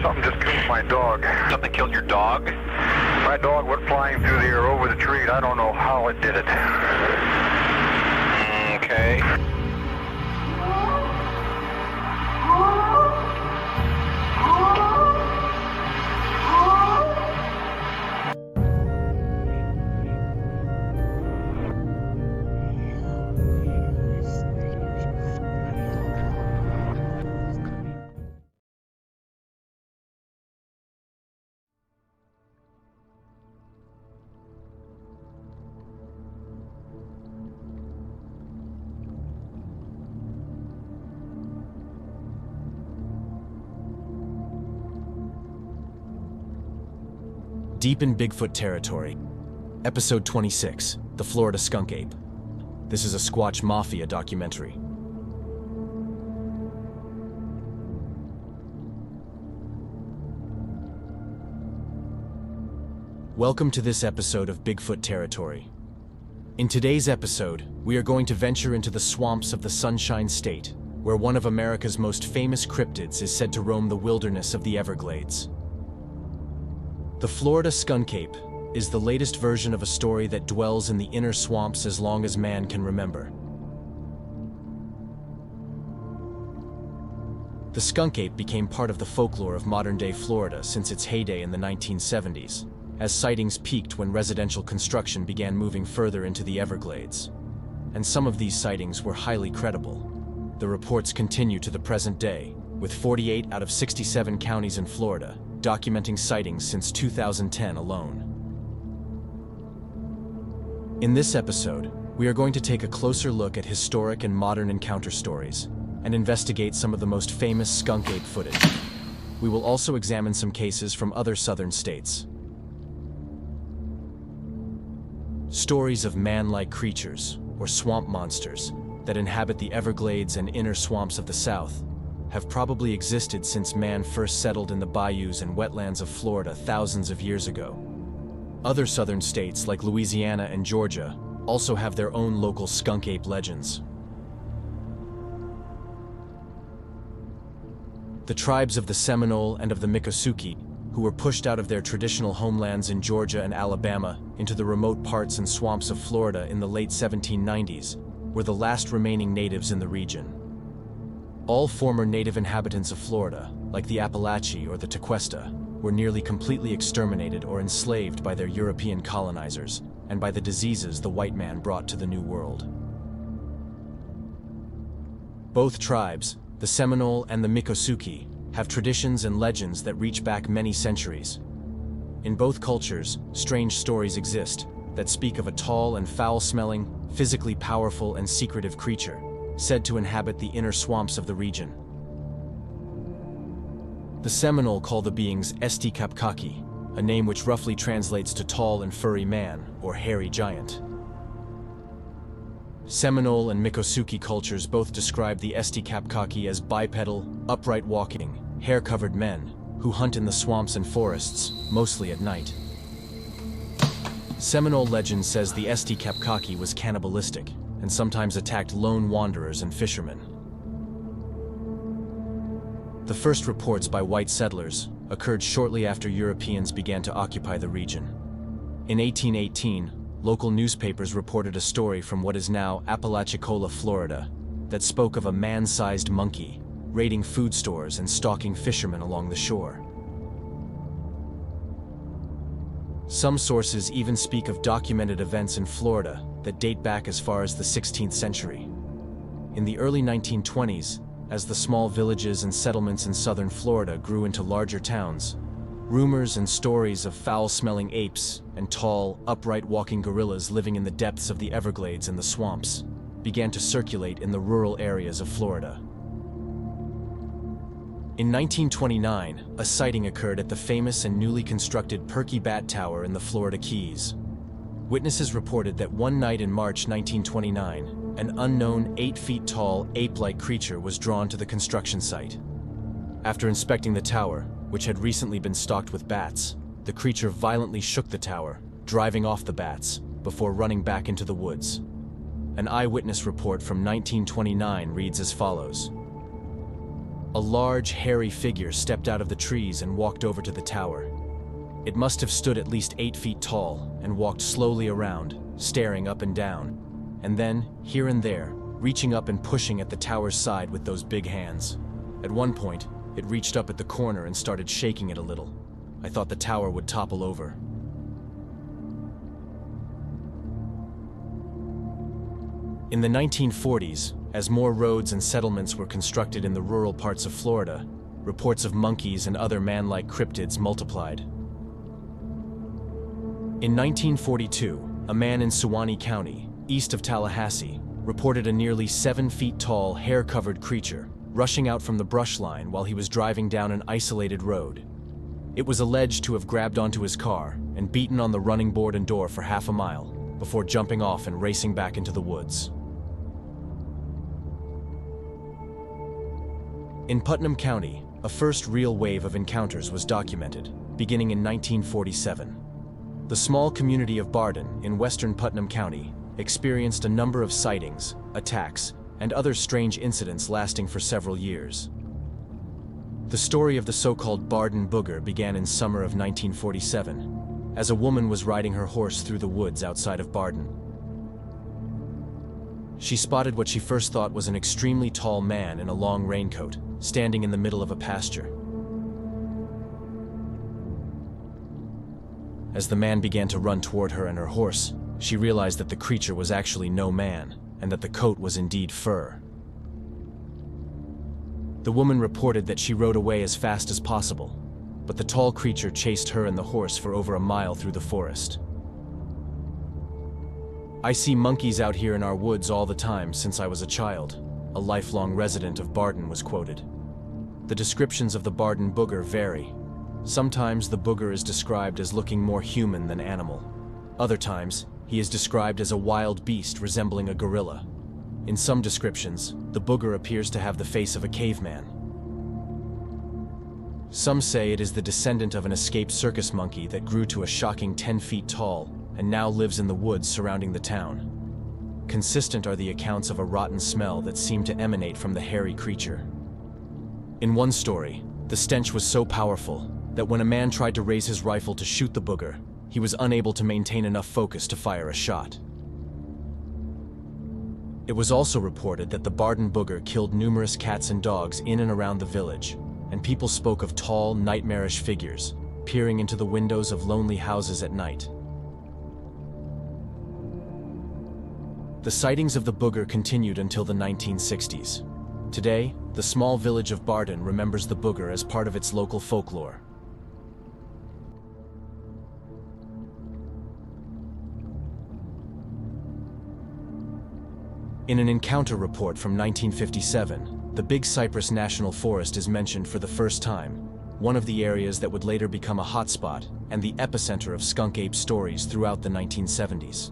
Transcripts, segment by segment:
something just killed my dog. Something killed your dog? My dog went flying through the air over the tree, and I don't know how it did it. Okay. Deep in Bigfoot territory. Episode 26, The Florida Skunk Ape. This is a Squatch Mafia documentary. Welcome to this episode of Bigfoot territory. In today's episode, we are going to venture into the swamps of the Sunshine State, where one of America's most famous cryptids is said to roam the wilderness of the Everglades. The Florida Skunk Ape is the latest version of a story that dwells in the inner swamps as long as man can remember. The skunk ape became part of the folklore of modern-day Florida since its heyday in the 1970s, as sightings peaked when residential construction began moving further into the Everglades. And some of these sightings were highly credible. The reports continue to the present day, with 48 out of 67 counties in Florida documenting sightings since 2010 alone. In this episode, we are going to take a closer look at historic and modern encounter stories and investigate some of the most famous skunk ape footage. We will also examine some cases from other southern states. Stories of man-like creatures, or swamp monsters, that inhabit the Everglades and inner swamps of the South have probably existed since man first settled in the bayous and wetlands of Florida thousands of years ago. Other southern states like Louisiana and Georgia also have their own local skunk ape legends. The tribes of the Seminole and of the Miccosukee, who were pushed out of their traditional homelands in Georgia and Alabama into the remote parts and swamps of Florida in the late 1790s, were the last remaining natives in the region. All former native inhabitants of Florida, like the Appalachee or the Tequesta, were nearly completely exterminated or enslaved by their European colonizers and by the diseases the white man brought to the New World. Both tribes, the Seminole and the Miccosukee, have traditions and legends that reach back many centuries. In both cultures, strange stories exist that speak of a tall and foul-smelling, physically powerful and secretive creature, said to inhabit the inner swamps of the region. The Seminole call the beings Esti-Kapkaki, a name which roughly translates to tall and furry man, or hairy giant. Seminole and Miccosukee cultures both describe the Esti-Kapkaki as bipedal, upright walking, hair-covered men, who hunt in the swamps and forests, mostly at night. Seminole legend says the Esti-Kapkaki was cannibalistic, and sometimes attacked lone wanderers and fishermen. The first reports by white settlers occurred shortly after Europeans began to occupy the region. In 1818, local newspapers reported a story from what is now Apalachicola, Florida, that spoke of a man-sized monkey raiding food stores and stalking fishermen along the shore. Some sources even speak of documented events in Florida that date back as far as the 16th century. In the early 1920s, as the small villages and settlements in southern Florida grew into larger towns, rumors and stories of foul-smelling apes and tall, upright-walking gorillas living in the depths of the Everglades and the swamps began to circulate in the rural areas of Florida. In 1929, a sighting occurred at the famous and newly constructed Perky Bat Tower in the Florida Keys. Witnesses reported that one night in March 1929, an unknown 8-feet-tall, ape-like creature was drawn to the construction site. After inspecting the tower, which had recently been stocked with bats, the creature violently shook the tower, driving off the bats, before running back into the woods. An eyewitness report from 1929 reads as follows. A large, hairy figure stepped out of the trees and walked over to the tower. It must have stood at least 8 feet tall and walked slowly around, staring up and down, and then, here and there, reaching up and pushing at the tower's side with those big hands. At one point, it reached up at the corner and started shaking it a little. I thought the tower would topple over. In the 1940s, as more roads and settlements were constructed in the rural parts of Florida, reports of monkeys and other man-like cryptids multiplied. In 1942, a man in Suwannee County, east of Tallahassee, reported a nearly 7 feet tall, hair-covered creature rushing out from the brush line while he was driving down an isolated road. It was alleged to have grabbed onto his car and beaten on the running board and door for half a mile before jumping off and racing back into the woods. In Putnam County, a first real wave of encounters was documented, beginning in 1947. The small community of Bardin in western Putnam County experienced a number of sightings, attacks, and other strange incidents lasting for several years. The story of the so-called Bardin booger began in summer of 1947, as a woman was riding her horse through the woods outside of Bardin. She spotted what she first thought was an extremely tall man in a long raincoat, standing in the middle of a pasture. As the man began to run toward her and her horse, she realized that the creature was actually no man, and that the coat was indeed fur. The woman reported that she rode away as fast as possible, but the tall creature chased her and the horse for over a mile through the forest. "I see monkeys out here in our woods all the time since I was a child," a lifelong resident of Bardin was quoted. The descriptions of the Bardin booger vary. Sometimes the booger is described as looking more human than animal. Other times, he is described as a wild beast resembling a gorilla. In some descriptions, the booger appears to have the face of a caveman. Some say it is the descendant of an escaped circus monkey that grew to a shocking 10 feet tall and now lives in the woods surrounding the town. Consistent are the accounts of a rotten smell that seemed to emanate from the hairy creature. In one story, the stench was so powerful that when a man tried to raise his rifle to shoot the booger, he was unable to maintain enough focus to fire a shot. It was also reported that the Bardin booger killed numerous cats and dogs in and around the village, and people spoke of tall, nightmarish figures peering into the windows of lonely houses at night. The sightings of the booger continued until the 1960s. Today, the small village of Bardin remembers the booger as part of its local folklore. In an encounter report from 1957, the Big Cypress National Forest is mentioned for the first time, one of the areas that would later become a hotspot and the epicenter of skunk ape stories throughout the 1970s.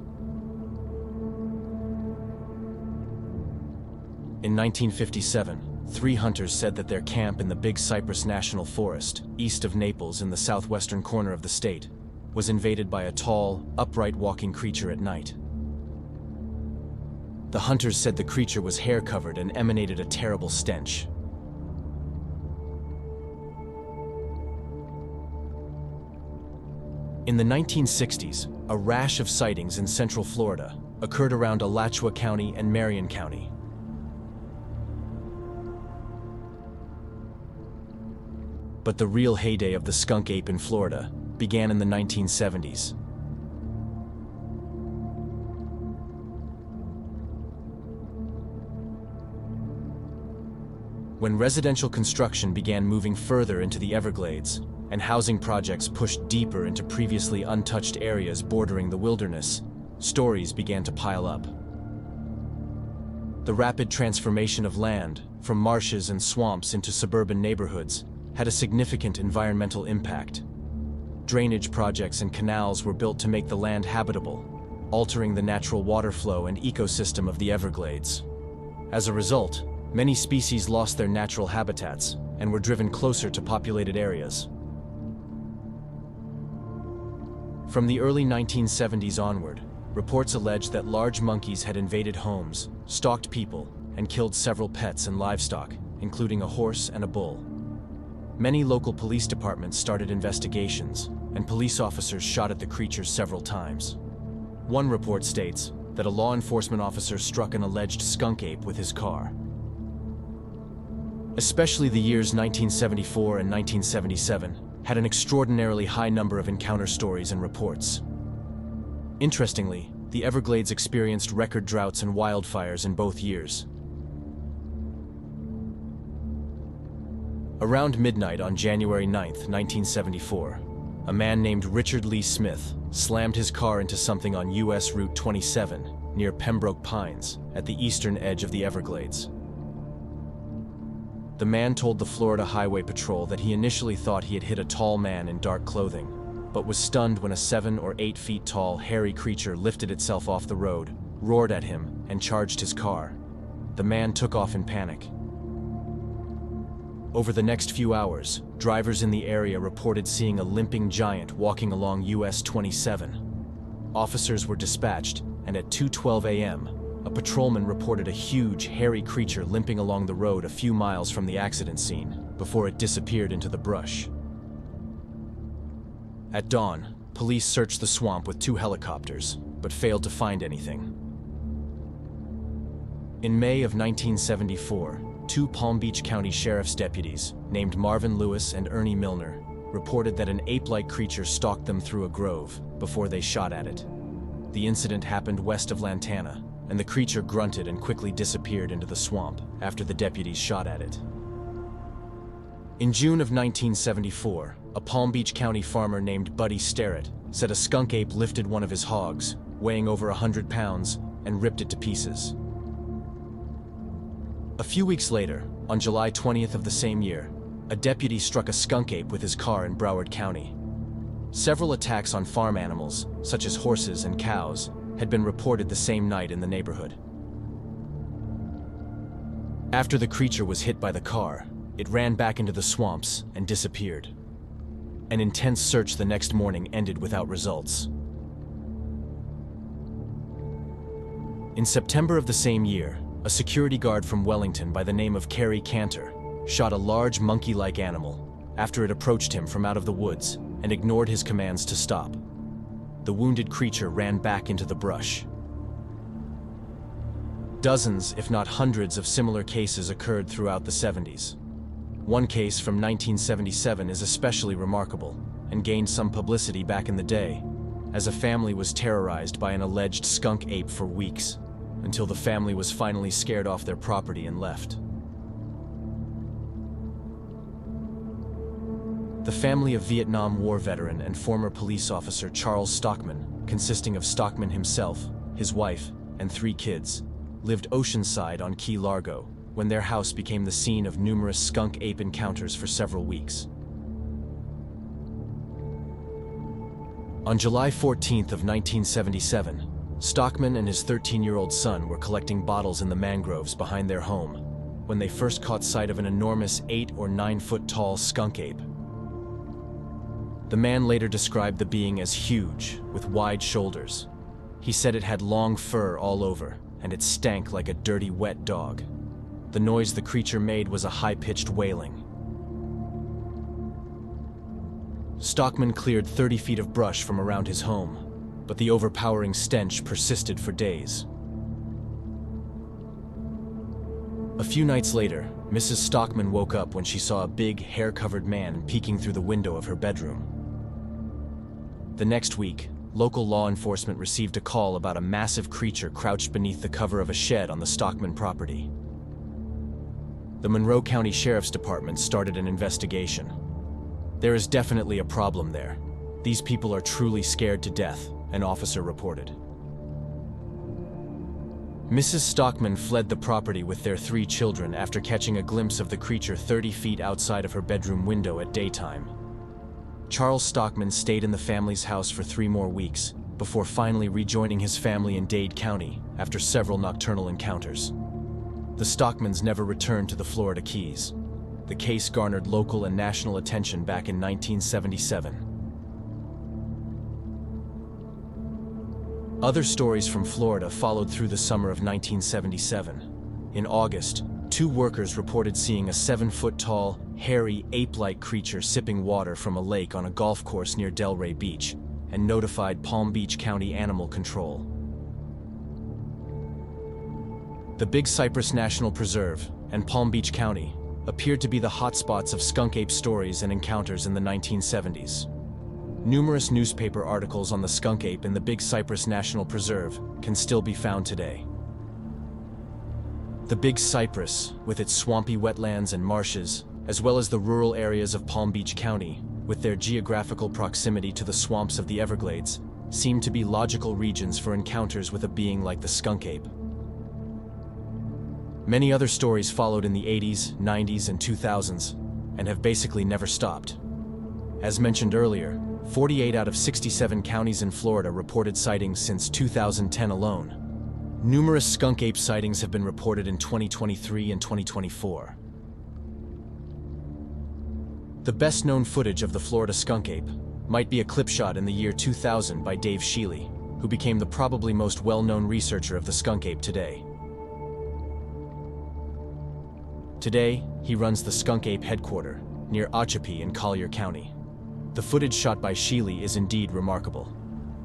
In 1957, 3 hunters said that their camp in the Big Cypress National Forest, east of Naples in the southwestern corner of the state, was invaded by a tall, upright walking creature at night. The hunters said the creature was hair-covered and emanated a terrible stench. In the 1960s, a rash of sightings in central Florida occurred around Alachua County and Marion County. But the real heyday of the skunk ape in Florida began in the 1970s. When residential construction began moving further into the Everglades, and housing projects pushed deeper into previously untouched areas bordering the wilderness, stories began to pile up. The rapid transformation of land, from marshes and swamps into suburban neighborhoods, had a significant environmental impact. Drainage projects and canals were built to make the land habitable, altering the natural water flow and ecosystem of the Everglades. As a result, many species lost their natural habitats and were driven closer to populated areas. From the early 1970s onward, reports alleged that large monkeys had invaded homes, stalked people, and killed several pets and livestock, including a horse and a bull. Many local police departments started investigations, and police officers shot at the creature several times. One report states that a law enforcement officer struck an alleged skunk ape with his car. Especially the years 1974 and 1977 had an extraordinarily high number of encounter stories and reports. Interestingly, the Everglades experienced record droughts and wildfires in both years. Around midnight on January 9, 1974, a man named Richard Lee Smith slammed his car into something on U.S. Route 27 near Pembroke Pines at the eastern edge of the Everglades. The man told the Florida Highway Patrol that he initially thought he had hit a tall man in dark clothing, but was stunned when a 7 or 8 feet tall, hairy creature lifted itself off the road, roared at him, and charged his car. The man took off in panic. Over the next few hours, drivers in the area reported seeing a limping giant walking along US 27. Officers were dispatched, and at 2:12 a.m., a patrolman reported a huge, hairy creature limping along the road a few miles from the accident scene, before it disappeared into the brush. At dawn, police searched the swamp with 2 helicopters, but failed to find anything. In May of 1974, 2 Palm Beach County Sheriff's deputies, named Marvin Lewis and Ernie Milner, reported that an ape-like creature stalked them through a grove before they shot at it. The incident happened west of Lantana, and the creature grunted and quickly disappeared into the swamp after the deputies shot at it. In June of 1974, a Palm Beach County farmer named Buddy Sterrett said a skunk ape lifted one of his hogs, weighing over 100 pounds, and ripped it to pieces. A few weeks later, on July 20th of the same year, a deputy struck a skunk ape with his car in Broward County. Several attacks on farm animals, such as horses and cows, had been reported the same night in the neighborhood. After the creature was hit by the car, it ran back into the swamps and disappeared. An intense search the next morning ended without results. In September of the same year, a security guard from Wellington by the name of Kerry Cantor shot a large monkey-like animal after it approached him from out of the woods and ignored his commands to stop. The wounded creature ran back into the brush. Dozens, if not hundreds, of similar cases occurred throughout the 70s. One case from 1977 is especially remarkable and gained some publicity back in the day, as a family was terrorized by an alleged skunk ape for weeks, until the family was finally scared off their property and left. The family of Vietnam War veteran and former police officer Charles Stoeckmann, consisting of Stoeckmann himself, his wife, and 3 kids, lived oceanside on Key Largo when their house became the scene of numerous skunk ape encounters for several weeks. On July 14th of 1977, Stoeckmann and his 13-year-old son were collecting bottles in the mangroves behind their home when they first caught sight of an enormous 8 or 9 foot tall skunk ape. The man later described the being as huge, with wide shoulders. He said it had long fur all over, and it stank like a dirty, wet dog. The noise the creature made was a high-pitched wailing. Stoeckmann cleared 30 feet of brush from around his home, but the overpowering stench persisted for days. A few nights later, Mrs. Stoeckmann woke up when she saw a big, hair-covered man peeking through the window of her bedroom. The next week, local law enforcement received a call about a massive creature crouched beneath the cover of a shed on the Stoeckmann property. The Monroe County Sheriff's Department started an investigation. There is definitely a problem there. These people are truly scared to death, an officer reported. Mrs. Stoeckmann fled the property with their 3 children after catching a glimpse of the creature 30 feet outside of her bedroom window at daytime. Charles Stoeckmann stayed in the family's house for 3 more weeks, before finally rejoining his family in Dade County after several nocturnal encounters. The Stoeckmanns never returned to the Florida Keys. The case garnered local and national attention back in 1977. Other stories from Florida followed through the summer of 1977. In August, 2 workers reported seeing a 7-foot-tall, hairy, ape-like creature sipping water from a lake on a golf course near Delray Beach, and notified Palm Beach County Animal Control. The Big Cypress National Preserve and Palm Beach County appeared to be the hotspots of skunk ape stories and encounters in the 1970s. Numerous newspaper articles on the skunk ape in the Big Cypress National Preserve can still be found today. The Big Cypress, with its swampy wetlands and marshes, as well as the rural areas of Palm Beach County, with their geographical proximity to the swamps of the Everglades, seem to be logical regions for encounters with a being like the skunk ape. Many other stories followed in the 80s, 90s, and 2000s, and have basically never stopped. As mentioned earlier, 48 out of 67 counties in Florida reported sightings since 2010 alone. Numerous skunk ape sightings have been reported in 2023 and 2024. The best-known footage of the Florida skunk ape might be a clip shot in the year 2000 by Dave Shealy, who became the probably most well-known researcher of the skunk ape today. Today, he runs the Skunk Ape headquarters near Ochapi in Collier County. The footage shot by Shealy is indeed remarkable.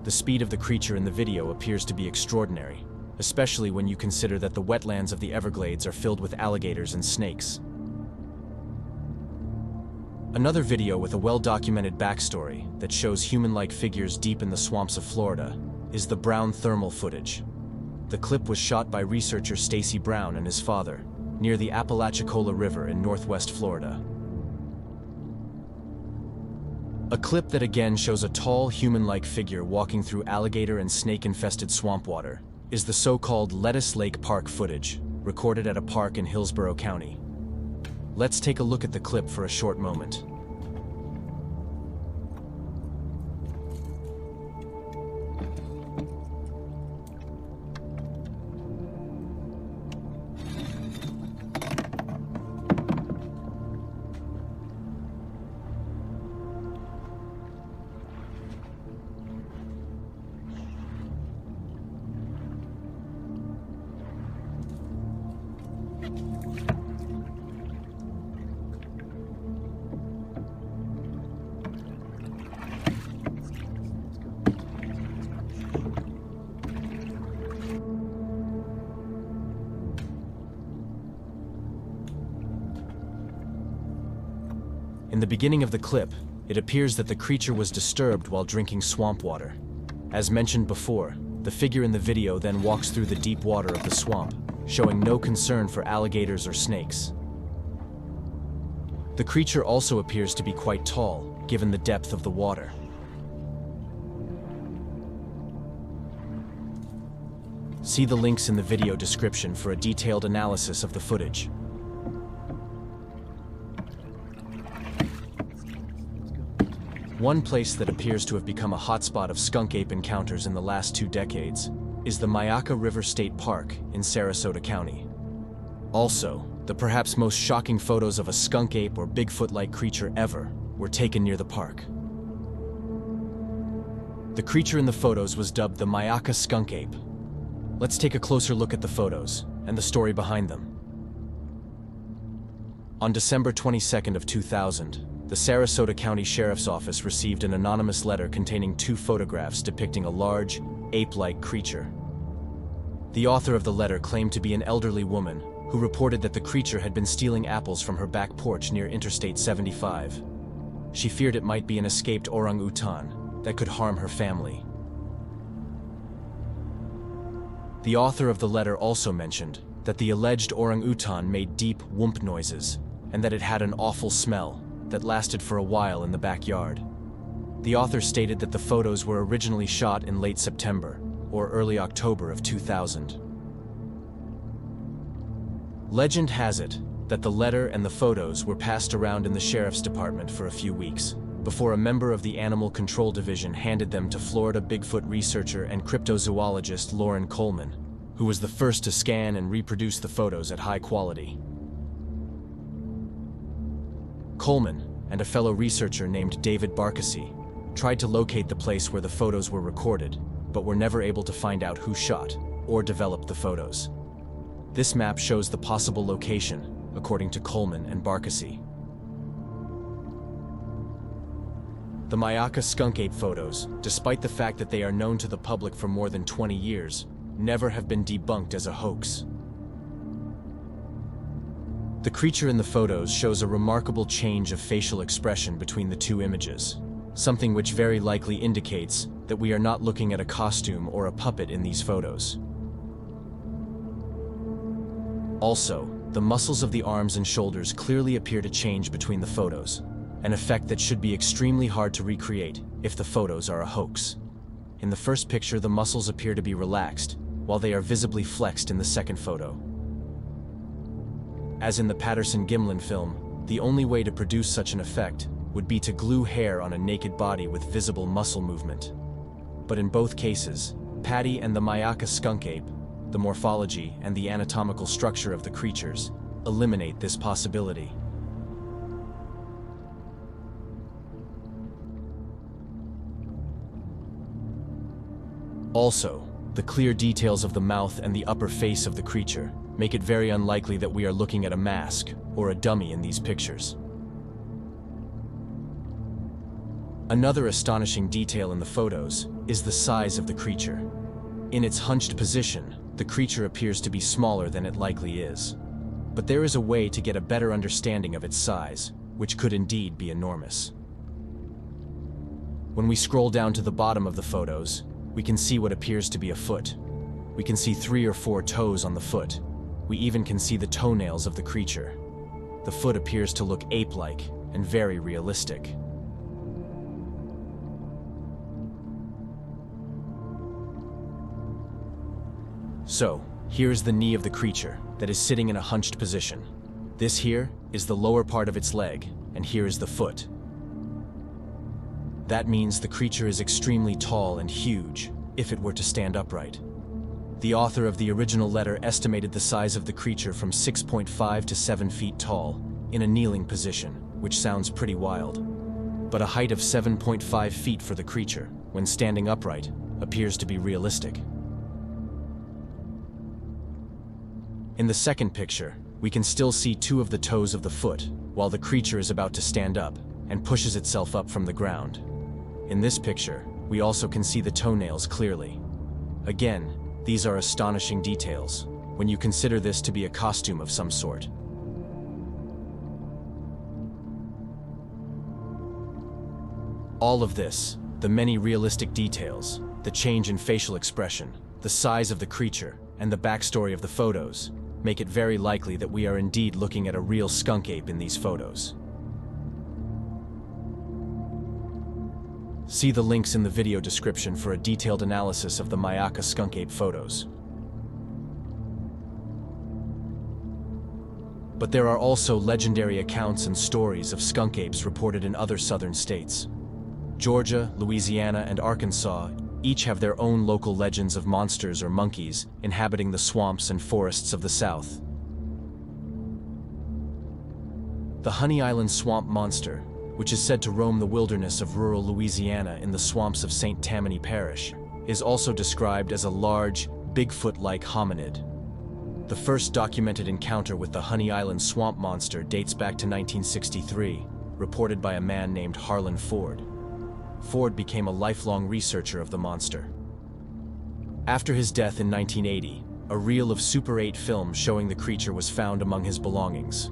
The speed of the creature in the video appears to be extraordinary, especially when you consider that the wetlands of the Everglades are filled with alligators and snakes. Another video with a well-documented backstory that shows human-like figures deep in the swamps of Florida is the Brown thermal footage. The clip was shot by researcher Stacy Brown and his father near the Apalachicola River in northwest Florida. A clip that again shows a tall, human-like figure walking through alligator and snake-infested swamp water is the so-called Lettuce Lake Park footage, recorded at a park in Hillsborough County. Let's take a look at the clip for a short moment. In the beginning of the clip, it appears that the creature was disturbed while drinking swamp water. As mentioned before, the figure in the video then walks through the deep water of the swamp, showing no concern for alligators or snakes. The creature also appears to be quite tall, given the depth of the water. See the links in the video description for a detailed analysis of the footage. One place that appears to have become a hotspot of skunk ape encounters in the last 2 decades is the Myakka River State Park in Sarasota County. Also, the perhaps most shocking photos of a skunk ape or Bigfoot-like creature ever were taken near the park. The creature in the photos was dubbed the Myakka skunk ape. Let's take a closer look at the photos and the story behind them. On December 22nd of 2000, the Sarasota County Sheriff's Office received an anonymous letter containing 2 photographs depicting a large, ape-like creature. The author of the letter claimed to be an elderly woman who reported that the creature had been stealing apples from her back porch near Interstate 75. She feared it might be an escaped orang-utan that could harm her family. The author of the letter also mentioned that the alleged orang-utan made deep whoomp noises and that it had an awful smell that lasted for a while in the backyard. The author stated that the photos were originally shot in late September or early October of 2000. Legend has it that the letter and the photos were passed around in the sheriff's department for a few weeks before a member of the Animal Control Division handed them to Florida Bigfoot researcher and cryptozoologist Lauren Coleman, who was the first to scan and reproduce the photos at high quality. Coleman and a fellow researcher named David Barkasy tried to locate the place where the photos were recorded, but were never able to find out who shot or developed the photos. This map shows the possible location, according to Coleman and Barkasy. The Myakka skunk ape photos, despite the fact that they are known to the public for more than 20 years, never have been debunked as a hoax. The creature in the photos shows a remarkable change of facial expression between the two images, something which very likely indicates that we are not looking at a costume or a puppet in these photos. Also, the muscles of the arms and shoulders clearly appear to change between the photos, an effect that should be extremely hard to recreate if the photos are a hoax. In the first picture, the muscles appear to be relaxed, while they are visibly flexed in the second photo. As in the Patterson-Gimlin film, the only way to produce such an effect would be to glue hair on a naked body with visible muscle movement. But in both cases, Patty and the Myakka skunk ape, the morphology and the anatomical structure of the creatures, eliminate this possibility. Also, the clear details of the mouth and the upper face of the creature make it very unlikely that we are looking at a mask or a dummy in these pictures. Another astonishing detail in the photos is the size of the creature. In its hunched position, the creature appears to be smaller than it likely is. But there is a way to get a better understanding of its size, which could indeed be enormous. When we scroll down to the bottom of the photos, we can see what appears to be a foot. We can see 3 or 4 toes on the foot. We even can see the toenails of the creature. The foot appears to look ape-like and very realistic. So, here is the knee of the creature that is sitting in a hunched position. This here is the lower part of its leg, and here is the foot. That means the creature is extremely tall and huge, if it were to stand upright. The author of the original letter estimated the size of the creature from 6.5 to 7 feet tall, in a kneeling position, which sounds pretty wild. But a height of 7.5 feet for the creature, when standing upright, appears to be realistic. In the second picture, we can still see 2 of the toes of the foot, while the creature is about to stand up, and pushes itself up from the ground. In this picture, we also can see the toenails clearly. Again, these are astonishing details, when you consider this to be a costume of some sort. All of this, the many realistic details, the change in facial expression, the size of the creature, and the backstory of the photos, make it very likely that we are indeed looking at a real skunk ape in these photos. See the links in the video description for a detailed analysis of the Myakka skunk ape photos. But there are also legendary accounts and stories of skunk apes reported in other southern states. Georgia, Louisiana, and Arkansas each have their own local legends of monsters or monkeys inhabiting the swamps and forests of the South. The Honey Island swamp monster, which is said to roam the wilderness of rural Louisiana in the swamps of St. Tammany Parish, is also described as a large, Bigfoot-like hominid. The first documented encounter with the Honey Island swamp monster dates back to 1963, reported by a man named Harlan Ford. Ford became a lifelong researcher of the monster. After his death in 1980, a reel of Super 8 film showing the creature was found among his belongings.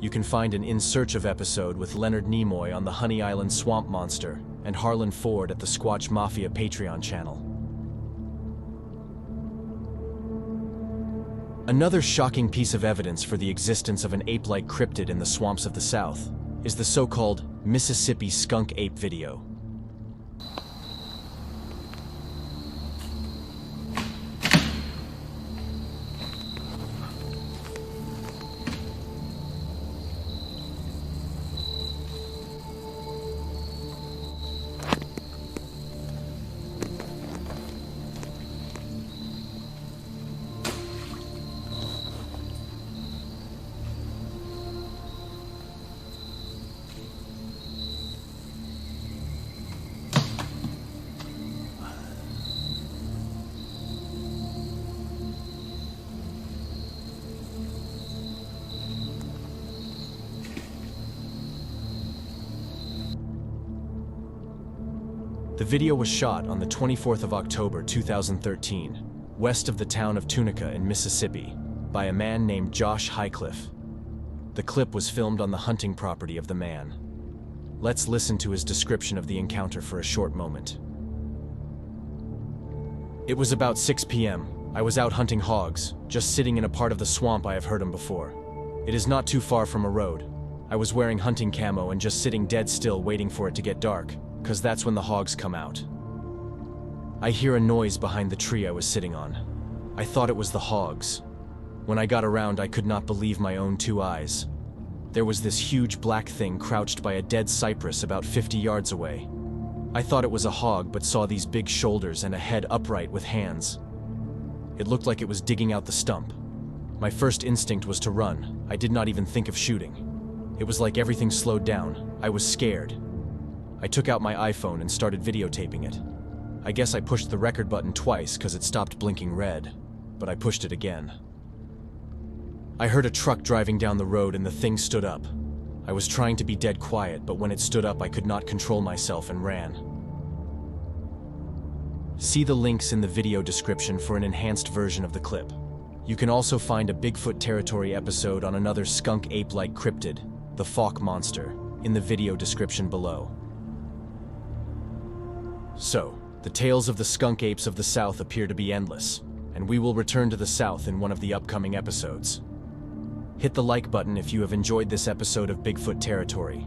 You can find an In Search of episode with Leonard Nimoy on the Honey Island swamp monster and Harlan Ford at the Squatch Mafia Patreon channel. Another shocking piece of evidence for the existence of an ape-like cryptid in the swamps of the South is the so-called Mississippi Skunk Ape video. The video was shot on the 24th of October 2013, west of the town of Tunica in Mississippi, by a man named Josh Highcliffe. The clip was filmed on the hunting property of the man. Let's listen to his description of the encounter for a short moment. It was about 6 p.m. I was out hunting hogs, just sitting in a part of the swamp I have heard him before. It is not too far from a road. I was wearing hunting camo and just sitting dead still waiting for it to get dark, 'cause that's when the hogs come out. I hear a noise behind the tree I was sitting on. I thought it was the hogs. When I got around, I could not believe my own two eyes. There was this huge black thing crouched by a dead cypress about 50 yards away. I thought it was a hog, but saw these big shoulders and a head upright with hands. It looked like it was digging out the stump. My first instinct was to run. I did not even think of shooting. It was like everything slowed down. I was scared. I took out my iPhone and started videotaping it. I guess I pushed the record button twice because it stopped blinking red, but I pushed it again. I heard a truck driving down the road and the thing stood up. I was trying to be dead quiet, but when it stood up, I could not control myself and ran. See the links in the video description for an enhanced version of the clip. You can also find a Bigfoot territory episode on another skunk ape-like cryptid, the Fawk monster, in the video description below. So, the tales of the skunk apes of the South appear to be endless, and we will return to the South in one of the upcoming episodes. Hit the like button if you have enjoyed this episode of Bigfoot Territory.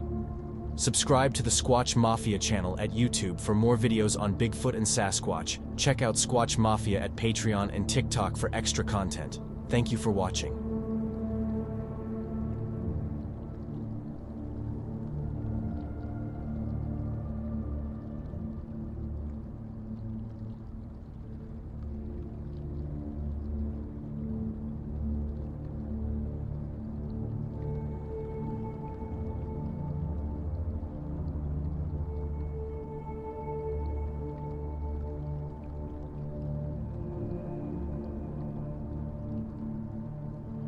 Subscribe to the Squatch Mafia channel at YouTube for more videos on Bigfoot and Sasquatch. Check out Squatch Mafia at Patreon and TikTok for extra content. Thank you for watching.